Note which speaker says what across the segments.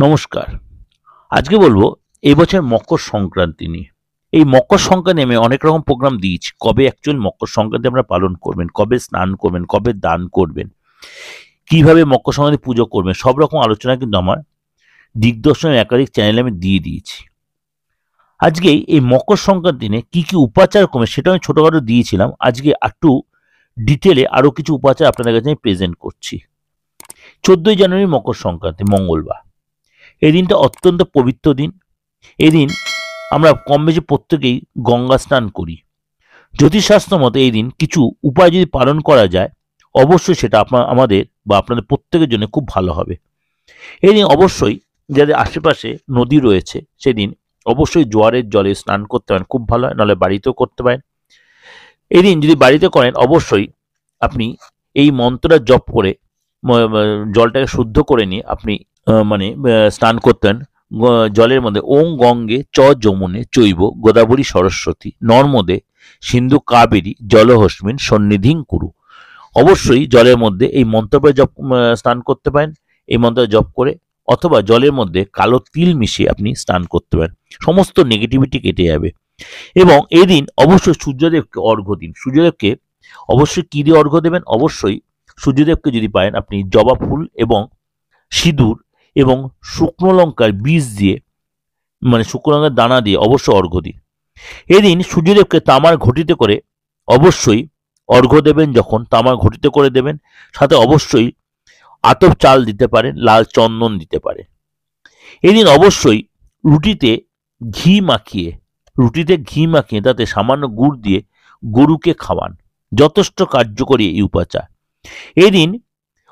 Speaker 1: নমস্কার। আজকে বলবো এই বছর মকর সংক্রান্তি নিয়ে। এই মকর সংক্রান্তি আমি অনেক রকম প্রোগ্রাম দিয়েছি। কবে অ্যাকচুয়াল মকর সংক্রান্তি আপনারা পালন করবেন, কবে স্নান করবেন, কবে দান করবেন, কিভাবে মকর সংক্রান্তি পুজো করবেন, সব রকম আলোচনা কিন্তু আমার দিগদর্শনের একাধিক চ্যানেলে আমি দিয়ে দিয়েছি। আজকে এই মকর সংক্রান্তি নিয়ে কী কী উপাচার করবেন সেটা আমি ছোটোখাটো দিয়েছিলাম। আজকে একটু ডিটেলে আরও কিছু উপাচার আপনাদের কাছে আমি প্রেজেন্ট করছি। 14ই জানুয়ারি মকর সংক্রান্তি, মঙ্গলবার। এই দিনটা অত্যন্ত পবিত্র দিন। এদিন আমরা কম বেশি প্রত্যেকেই গঙ্গা স্নান করি। জ্যোতিষশাস্ত্র মতে এই দিন কিছু উপায় যদি পালন করা যায়, অবশ্যই সেটা আমাদের বা আপনাদের প্রত্যেকের জন্য খুব ভালো হবে। এই দিন অবশ্যই যাদের আশেপাশে নদী রয়েছে সেদিন অবশ্যই জোয়ারের জলে স্নান করতে পারেন, খুব ভালো হয়। নাহলে বাড়িতেও করতে পারেন। এই দিন যদি বাড়িতে করেন অবশ্যই আপনি এই মন্ত্রটা জপ করে জলটাকে শুদ্ধ করে নিয়ে আপনি স্নান করতেন। জলের মধ্যে ওং গঙ্গে চ যমুনে চৈব গোদাবরী সরস্বতী নর্মদে সিন্ধু কাবেরী জলহস্মিন সন্নিধিং কুরু। অবশ্যই জলের মধ্যে এই মন্ত্রটা জপ স্নান করতে পারেন। এই মন্ত্র জপ করে অথবা জলের মধ্যে কালো তিল মিশিয়ে আপনি স্নান করতে পারেন। সমস্ত নেগেটিভিটি কেটে যাবে। এবং এই দিন অবশ্যই সূর্যদেবকে অর্ঘ্য দিন। সূর্যদেবকে অবশ্যই কী দিয়ে অর্ঘ্য দেবেন? অবশ্যই সূর্যদেবকে যদি পারেন আপনি জবা ফুল এবং সিঁদুর এবং শুকনো লঙ্কার বীজ দিয়ে শুকনো লঙ্কার দানা দিয়ে অবশ্যই অর্ঘ্য দিন। এদিন সূর্যদেবকে তামার ঘটিতে করে অবশ্যই অর্ঘ্য দেবেন। যখন তামার ঘটিতে করে দেবেন, সাথে অবশ্যই আতপ চাল দিতে পারেন, লাল চন্দন দিতে পারে। এদিন অবশ্যই রুটিতে ঘি মাখিয়ে তাতে সামান্য গুড় দিয়ে গরুকে খাওয়ান। যথেষ্ট কার্যকরী এই উপাচার। এদিন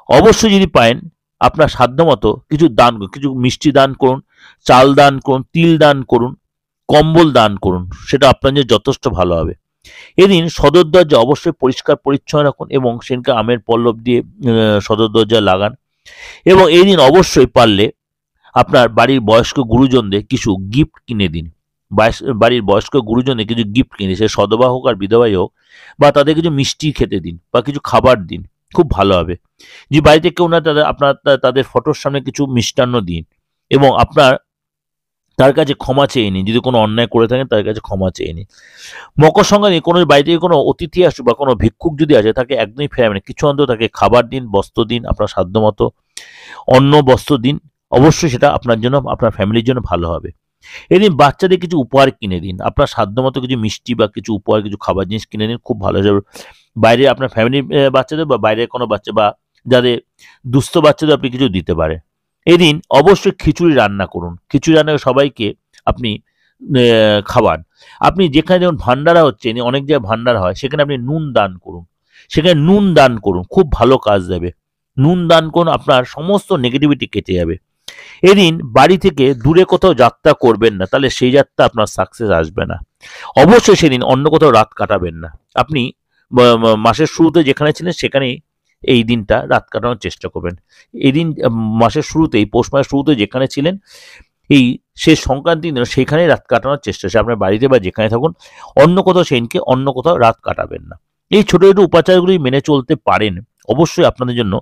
Speaker 1: অবশ্যই যদি পারেন আপনার সাধ্যমতো কিছু দান করুন, কিছু মিষ্টি দান করুন, চাল দান করুন, তিল দান করুন, কম্বল দান করুন, সেটা আপনার জন্য যথেষ্ট ভালো হবে। এদিন সদর দরজা অবশ্যই পরিষ্কার পরিচ্ছন্ন রাখুন এবং সেদিনকে আমের পল্লব দিয়ে সদর দরজায় লাগান। এবং এই দিন অবশ্যই পারলে আপনার বাড়ির বয়স্ক গুরুজনদের কিছু গিফট কিনে দিন। বাড়ির বয়স্ক গুরুজনদের কিছু গিফট কিনে, সে সধবা হোক আর বিধবাই হোক, বা তাদের কিছু মিষ্টি খেতে দিন বা কিছু খাবার দিন, খুব ভালো হবে। যে বাড়িতে কেউ না তাদের ফটোর সামনে কিছু মিষ্টান্ন দিন এবং আপনার তার কাছে ক্ষমা চেয়ে নিন। যদি কোনো অন্যায় করে থাকেন তার কাছে ক্ষমা চেয়ে নিন। মকর সংক্রান্তি কোনো বাড়িতে কোনো অতিথি আসুক বা কোনো ভিক্ষুক যদি আসে তাকে একদমই ফেরাবেন না। কিছু অন্তত তাকে খাবার দিন, বস্ত্র দিন, আপনার সাধ্যমতো অন্ন বস্ত্র দিন। অবশ্যই সেটা আপনার জন্য, আপনার ফ্যামিলির জন্য ভালো হবে। এদিন বাচ্চাদের কিছু উপহার কিনে দিন। আপনার সাধ্যমতো কিছু মিষ্টি বা কিছু উপহার, কিছু খাবার জিনিস কিনে দিন, খুব ভালো হবে। বাইরে আপনার ফ্যামিলির বাচ্চাদের বা বাইরের কোনো বাচ্চা বা যাদের দুস্থ বাচ্চাদের আপনি কিছু দিতে পারে। এদিন অবশ্যই খিচুড়ি রান্না করুন। খিচুড়ি রান্না করে সবাইকে আপনি খাওয়ান। আপনি যেখানে যেমন ভান্ডারা হচ্ছে, অনেক জায়গায় ভান্ডারা হয়, সেখানে আপনি নুন দান করুন। সেখানে নুন দান করুন, খুব ভালো কাজ দেবে। নুন দান করুন, আপনার সমস্ত নেগেটিভিটি কেটে যাবে। এদিন বাড়ি থেকে দূরে কোথাও যাত্রা করবেন না, তাহলে সেই যাত্রা আপনার সাকসেস আসবে না। অবশ্যই সেদিন অন্য কোথাও রাত কাটাবেন না। আপনি মাসের শুরুতে যেখানে ছিলেন সেখানেই এই দিনটা রাত কাটানোর চেষ্টা করবেন। এই দিন মাসের শুরুতেই, পৌষ মাসের শুরুতে যেখানে ছিলেন এই শেষ সংক্রান্তি দিন সেখানেই রাত কাটানোর চেষ্টা, সে আপনার বাড়িতে বা যেখানে থাকুন, অন্য কোথাও সেদিনকে অন্য কোথাও রাত কাটাবেন না। এই ছোটো ছোটো উপাচারগুলি মেনে চলতে পারেন, অবশ্যই আপনাদের জন্য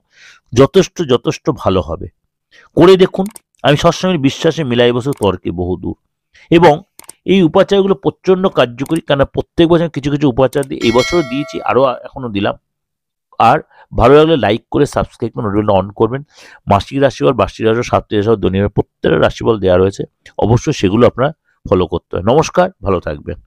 Speaker 1: যথেষ্ট ভালো হবে। করে দেখুন। আমি সবসময় বিশ্বাসে মিলাই বসে তর্কে বহুদূর। এবং এই উপাচারগুলো প্রচণ্ড কার্যকরী, কেন প্রত্যেক বছর কিছু কিছু উপাচার দিই। এই বছরও দিয়েছি, আরও এখনও দিলাম। আর ভালো লাগলে লাইক করে সাবস্ক্রাইব করে নোটিফিকেশন অন করবেন। মাসিক রাশিফল, বার্ষিক রাশিফল, সাপ্তাহিক রাশিফল, দৈনিক প্রত্যেকটা রাশিফল দেওয়া রয়েছে। অবশ্যই সেগুলো আপনারা ফলো করতে হয়। নমস্কার, ভালো থাকবেন।